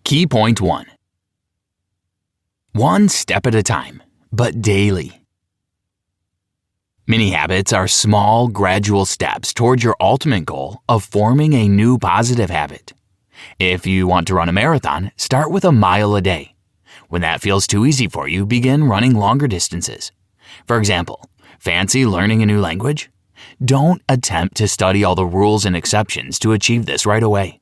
Key point 1. One step at a time, but daily. Mini habits are small, gradual steps toward your ultimate goal of forming a new positive habit. If you want to run a marathon, start with a mile a day. When that feels too easy for you, begin running longer distances. For example, fancy learning a new language? Don't attempt to study all the rules and exceptions to achieve this right away.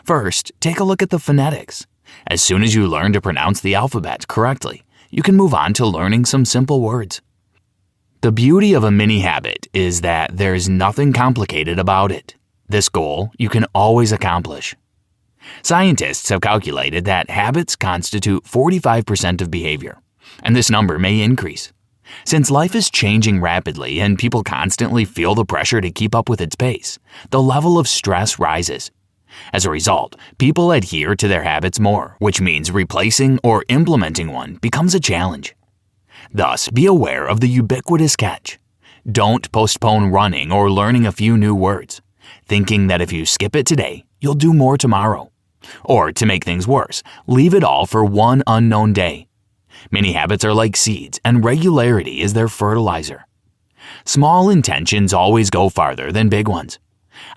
First, take a look at the phonetics. As soon as you learn to pronounce the alphabet correctly, you can move on to learning some simple words. The beauty of a mini habit is that there's nothing complicated about it. This goal you can always accomplish. Scientists have calculated that habits constitute 45% of behavior, and this number may increase. Since life is changing rapidly and people constantly feel the pressure to keep up with its pace, the level of stress rises. As a result, people adhere to their habits more, which means replacing or implementing one becomes a challenge. Thus, be aware of the ubiquitous catch. Don't postpone running or learning a few new words, thinking that if you skip it today, you'll do more tomorrow. Or, to make things worse, leave it all for one unknown day. Many habits are like seeds, and regularity is their fertilizer. Small intentions always go farther than big ones.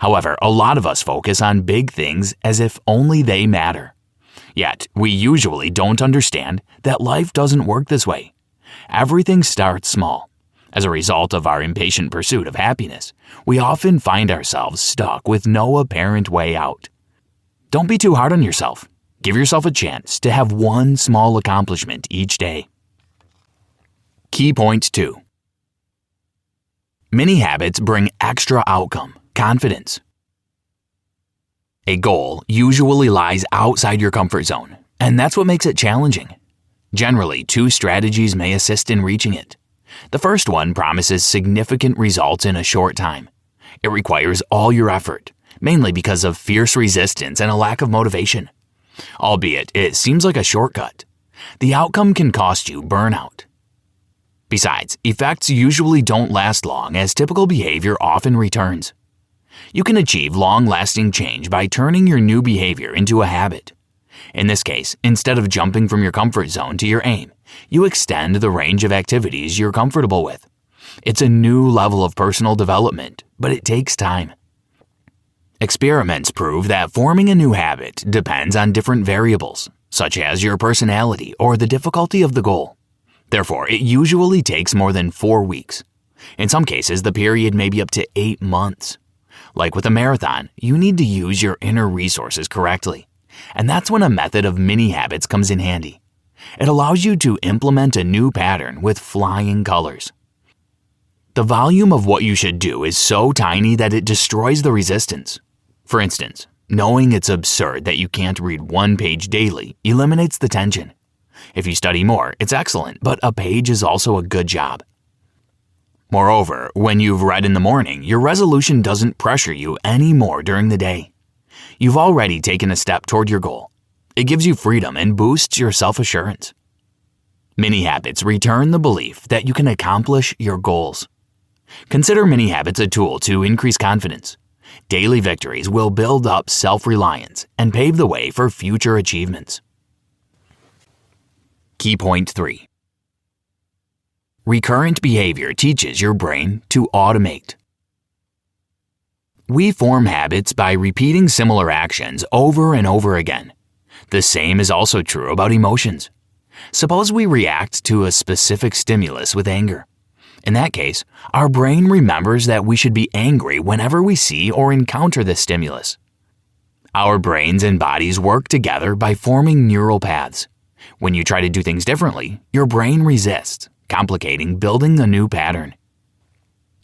However, a lot of us focus on big things as if only they matter. Yet, we usually don't understand that life doesn't work this way. Everything starts small. As a result of our impatient pursuit of happiness, we often find ourselves stuck with no apparent way out. Don't be too hard on yourself. Give yourself a chance to have one small accomplishment each day. Key point 2. Mini habits bring extra outcome, confidence. A goal usually lies outside your comfort zone, and that's what makes it challenging. Generally, 2 strategies may assist in reaching it. The first one promises significant results in a short time. It requires all your effort, mainly because of fierce resistance and a lack of motivation. Albeit, it seems like a shortcut. The outcome can cost you burnout. Besides, effects usually don't last long as typical behavior often returns. You can achieve long-lasting change by turning your new behavior into a habit. In this case, instead of jumping from your comfort zone to your aim, you extend the range of activities you're comfortable with. It's a new level of personal development, but it takes time. Experiments prove that forming a new habit depends on different variables, such as your personality or the difficulty of the goal. Therefore, it usually takes more than 4 weeks. In some cases, the period may be up to 8 months. Like with a marathon, you need to use your inner resources correctly. And that's when a method of mini habits comes in handy. It allows you to implement a new pattern with flying colors. The volume of what you should do is so tiny that it destroys the resistance. For instance, knowing it's absurd that you can't read 1 page daily eliminates the tension. If you study more, it's excellent, but a page is also a good job. Moreover, when you've read in the morning, your resolution doesn't pressure you anymore during the day. You've already taken a step toward your goal. It gives you freedom and boosts your self-assurance. Mini habits return the belief that you can accomplish your goals. Consider mini habits a tool to increase confidence. Daily victories will build up self-reliance and pave the way for future achievements. Key point 3. Recurrent behavior teaches your brain to automate. We form habits by repeating similar actions over and over again. The same is also true about emotions. Suppose we react to a specific stimulus with anger. In that case, our brain remembers that we should be angry whenever we see or encounter this stimulus. Our brains and bodies work together by forming neural paths. When you try to do things differently, your brain resists, complicating building a new pattern.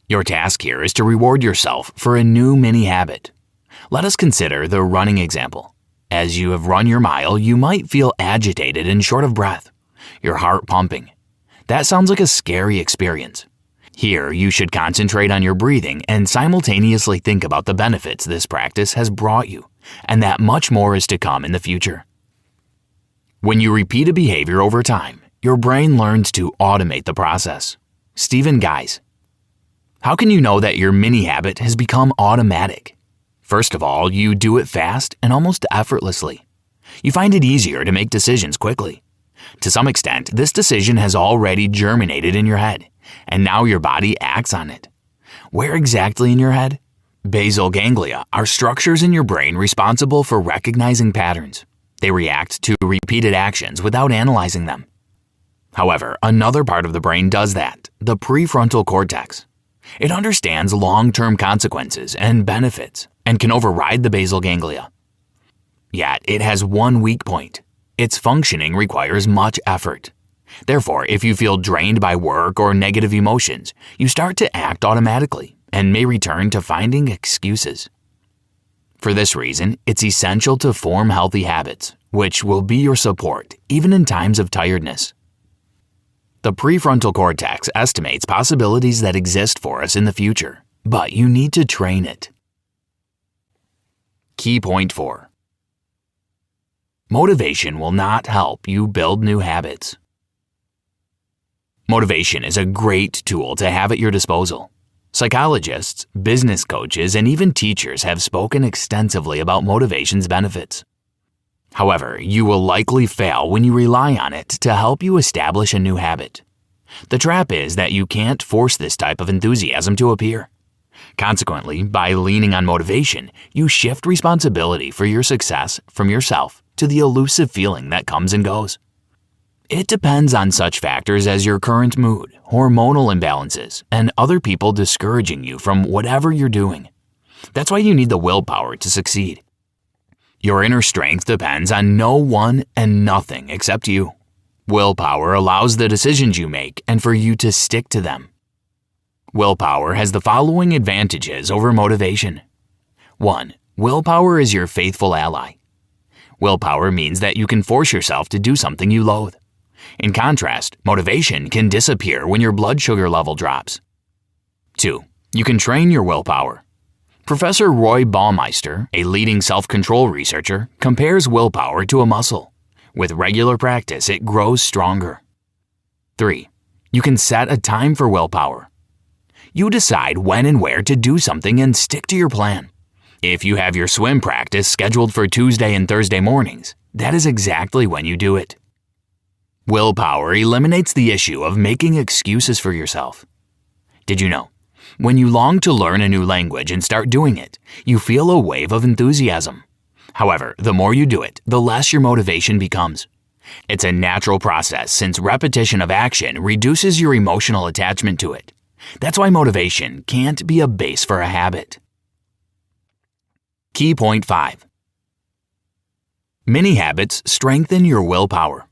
Your task here is to reward yourself for a new mini habit. Let us consider the running example. As you have run your mile, you might feel agitated and short of breath, your heart pumping. That sounds like a scary experience. Here, you should concentrate on your breathing and simultaneously think about the benefits this practice has brought you, and that much more is to come in the future. When you repeat a behavior over time, your brain learns to automate the process. Guise. How can you know that your mini habit has become automatic? First of all, you do it fast and almost effortlessly. You find it easier to make decisions quickly. To some extent, this decision has already germinated in your head, and now your body acts on it. Where exactly in your head? Basal ganglia are structures in your brain responsible for recognizing patterns. They react to repeated actions without analyzing them. However, another part of the brain does that, the prefrontal cortex. It understands long-term consequences and benefits and can override the basal ganglia. Yet, it has one weak point. Its functioning requires much effort. Therefore, if you feel drained by work or negative emotions, you start to act automatically and may return to finding excuses. For this reason, it's essential to form healthy habits, which will be your support even in times of tiredness. The prefrontal cortex estimates possibilities that exist for us in the future, but you need to train it. Key point 4. Motivation will not help you build new habits. Motivation is a great tool to have at your disposal. Psychologists, business coaches, and even teachers have spoken extensively about motivation's benefits. However, you will likely fail when you rely on it to help you establish a new habit. The trap is that you can't force this type of enthusiasm to appear. Consequently, by leaning on motivation, you shift responsibility for your success from yourself to the elusive feeling that comes and goes. It depends on such factors as your current mood, hormonal imbalances, and other people discouraging you from whatever you're doing. That's why you need the willpower to succeed. Your inner strength depends on no one and nothing except you. Willpower allows the decisions you make and for you to stick to them. Willpower has the following advantages over motivation. 1. Willpower is your faithful ally. Willpower means that you can force yourself to do something you loathe. In contrast, motivation can disappear when your blood sugar level drops. 2. You can train your willpower. Professor Roy Baumeister, a leading self-control researcher, compares willpower to a muscle. With regular practice, it grows stronger. 3. You can set a time for willpower. You decide when and where to do something and stick to your plan. If you have your swim practice scheduled for Tuesday and Thursday mornings, that is exactly when you do it. Willpower eliminates the issue of making excuses for yourself. Did you know? When you long to learn a new language and start doing it, you feel a wave of enthusiasm. However, the more you do it, the less your motivation becomes. It's a natural process since repetition of action reduces your emotional attachment to it. That's why motivation can't be a base for a habit. Key point 5. Mini habits strengthen your willpower.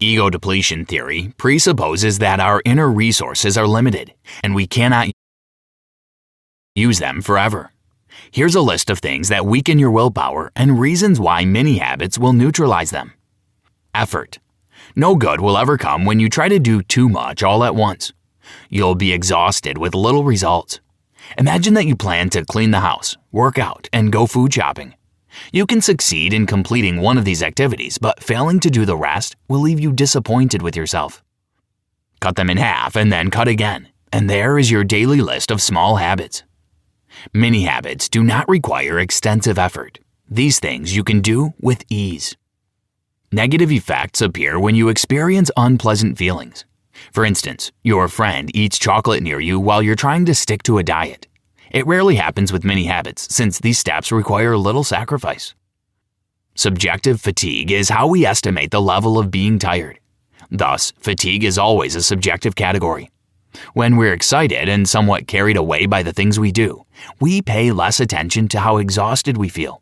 Ego depletion theory presupposes that our inner resources are limited and we cannot use them forever. Here's a list of things that weaken your willpower and reasons why mini habits will neutralize them. Effort. No good will ever come when you try to do too much all at once. You'll be exhausted with little results. Imagine that you plan to clean the house, work out, and go food shopping. You can succeed in completing one of these activities, but failing to do the rest will leave you disappointed with yourself. Cut them in half and then cut again, and there is your daily list of small habits. Mini habits do not require extensive effort. These things you can do with ease. Negative effects appear when you experience unpleasant feelings. For instance, your friend eats chocolate near you while you're trying to stick to a diet. It rarely happens with mini habits since these steps require little sacrifice. Subjective fatigue is how we estimate the level of being tired. Thus, fatigue is always a subjective category. When we're excited and somewhat carried away by the things we do, we pay less attention to how exhausted we feel.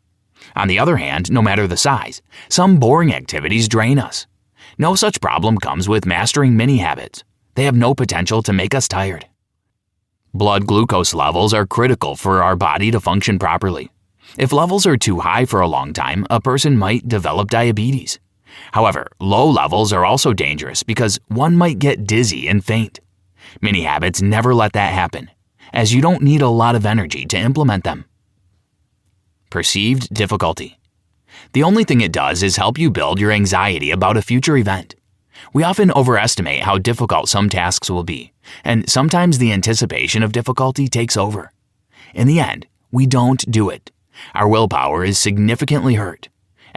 On the other hand, no matter the size, some boring activities drain us. No such problem comes with mastering mini habits. They have no potential to make us tired. Blood glucose levels are critical for our body to function properly. If levels are too high for a long time, a person might develop diabetes. However, low levels are also dangerous because one might get dizzy and faint. Mini habits never let that happen, as you don't need a lot of energy to implement them. Perceived difficulty. The only thing it does is help you build your anxiety about a future event. We often overestimate how difficult some tasks will be, and sometimes the anticipation of difficulty takes over. In the end, we don't do it. Our willpower is significantly hurt.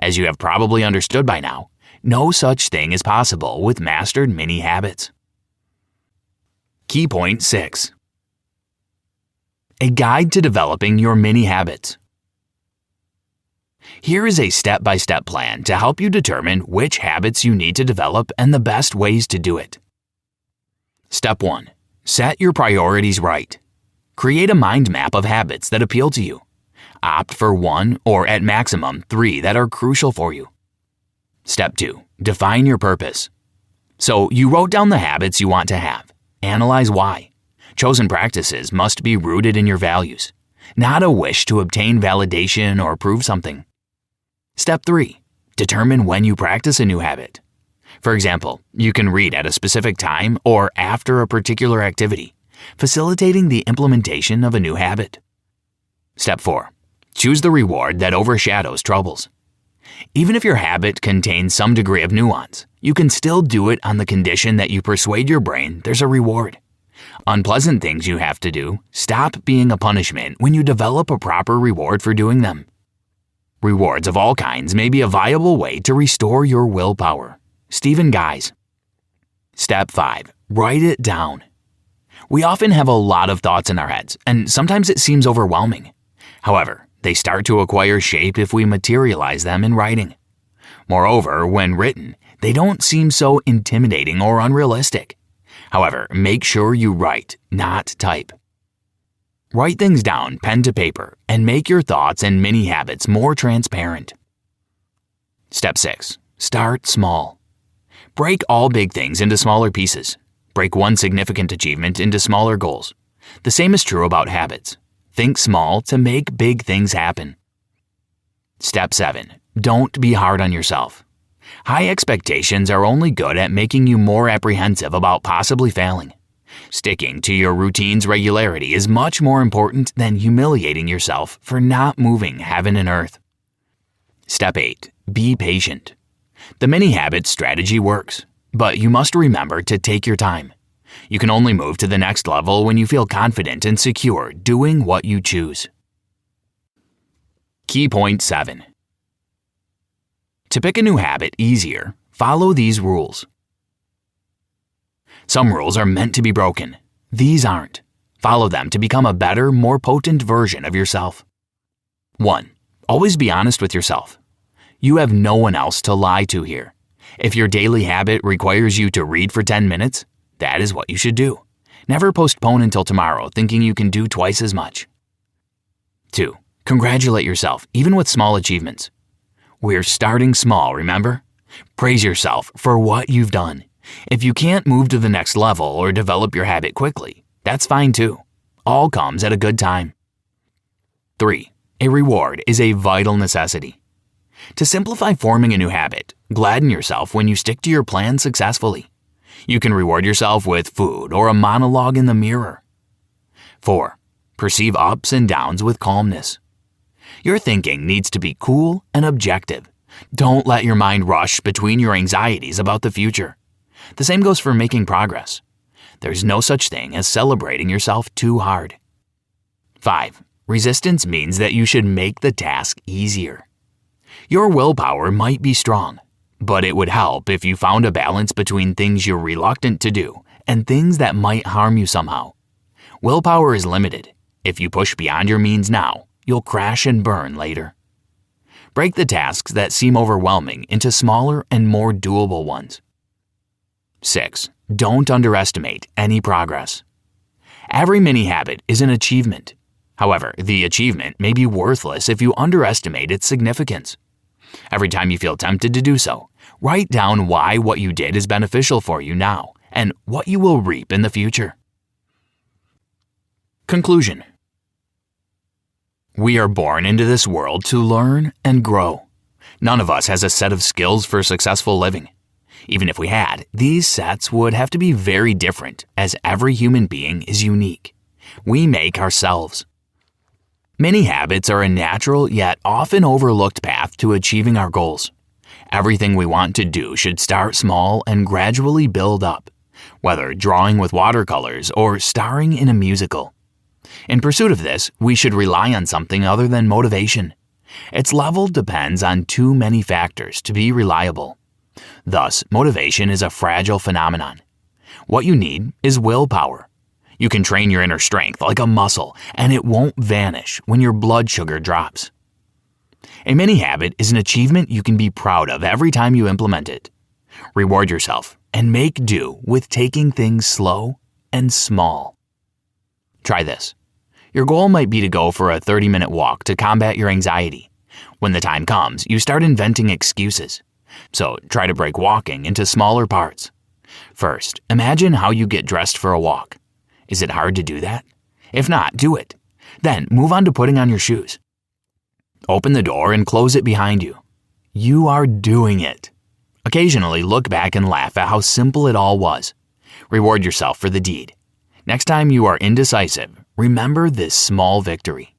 As you have probably understood by now, no such thing is possible with mastered mini habits. Key point 6. A guide to developing your mini habits. Here is a step-by-step plan to help you determine which habits you need to develop and the best ways to do it. Step 1. Set your priorities right. Create a mind map of habits that appeal to you. Opt for 1 or at maximum 3 that are crucial for you. Step 2. Define your purpose. So you wrote down the habits you want to have. Analyze why. Chosen practices must be rooted in your values, not a wish to obtain validation or prove something. Step 3. Determine when you practice a new habit. For example, you can read at a specific time or after a particular activity, facilitating the implementation of a new habit. Step 4. Choose the reward that overshadows troubles. Even if your habit contains some degree of nuance, you can still do it on the condition that you persuade your brain there's a reward. Unpleasant things you have to do stop being a punishment when you develop a proper reward for doing them. Rewards of all kinds may be a viable way to restore your willpower. Stephen Guise. Step 5. Write it down. We often have a lot of thoughts in our heads, and sometimes it seems overwhelming. However, they start to acquire shape if we materialize them in writing. Moreover, when written, they don't seem so intimidating or unrealistic. However, make sure you write, not type. Write things down pen to paper and make your thoughts and mini habits more transparent. Step 6. Start small. Break all big things into smaller pieces. Break one significant achievement into smaller goals. The same is true about habits. Think small to make big things happen. Step 7. Don't be hard on yourself. High expectations are only good at making you more apprehensive about possibly failing. Sticking to your routine's regularity is much more important than humiliating yourself for not moving heaven and earth. Step 8. Be patient. The mini habits strategy works, but you must remember to take your time. You can only move to the next level when you feel confident and secure doing what you choose. Key point 7. To pick a new habit easier, follow these rules. Some rules are meant to be broken. These aren't. Follow them to become a better, more potent version of yourself. 1. Always be honest with yourself. You have no one else to lie to here. If your daily habit requires you to read for 10 minutes, that is what you should do. Never postpone until tomorrow thinking you can do twice as much. 2. Congratulate yourself, even with small achievements. We're starting small, remember? Praise yourself for what you've done. If you can't move to the next level or develop your habit quickly, that's fine too. All comes at a good time. 3. A reward is a vital necessity. To simplify forming a new habit, gladden yourself when you stick to your plan successfully. You can reward yourself with food or a monologue in the mirror. 4. Perceive ups and downs with calmness. Your thinking needs to be cool and objective. Don't let your mind rush between your anxieties about the future. The same goes for making progress. There's no such thing as celebrating yourself too hard. 5. Resistance means that you should make the task easier. Your willpower might be strong, but it would help if you found a balance between things you're reluctant to do and things that might harm you somehow. Willpower is limited. If you push beyond your means now, you'll crash and burn later. Break the tasks that seem overwhelming into smaller and more doable ones. 6. Don't underestimate any progress. Every mini habit is an achievement. However, the achievement may be worthless if you underestimate its significance. Every time you feel tempted to do so, write down why what you did is beneficial for you now and what you will reap in the future. Conclusion. We are born into this world to learn and grow. None of us has a set of skills for successful living. Even if we had, these sets would have to be very different, as every human being is unique. We make ourselves. Many habits are a natural yet often overlooked path to achieving our goals. Everything we want to do should start small and gradually build up, whether drawing with watercolors or starring in a musical. In pursuit of this, we should rely on something other than motivation. Its level depends on too many factors to be reliable. Thus, motivation is a fragile phenomenon. What you need is willpower. You can train your inner strength like a muscle, and it won't vanish when your blood sugar drops. A mini habit is an achievement you can be proud of every time you implement it. Reward yourself and make do with taking things slow and small. Try this. Your goal might be to go for a 30-minute walk to combat your anxiety. When the time comes, you start inventing excuses. So try to break walking into smaller parts. First, imagine how you get dressed for a walk. Is it hard to do that? If not, do it. Then move on to putting on your shoes. Open the door and close it behind you. You are doing it. Occasionally look back and laugh at how simple it all was. Reward yourself for the deed. Next time you are indecisive, remember this small victory.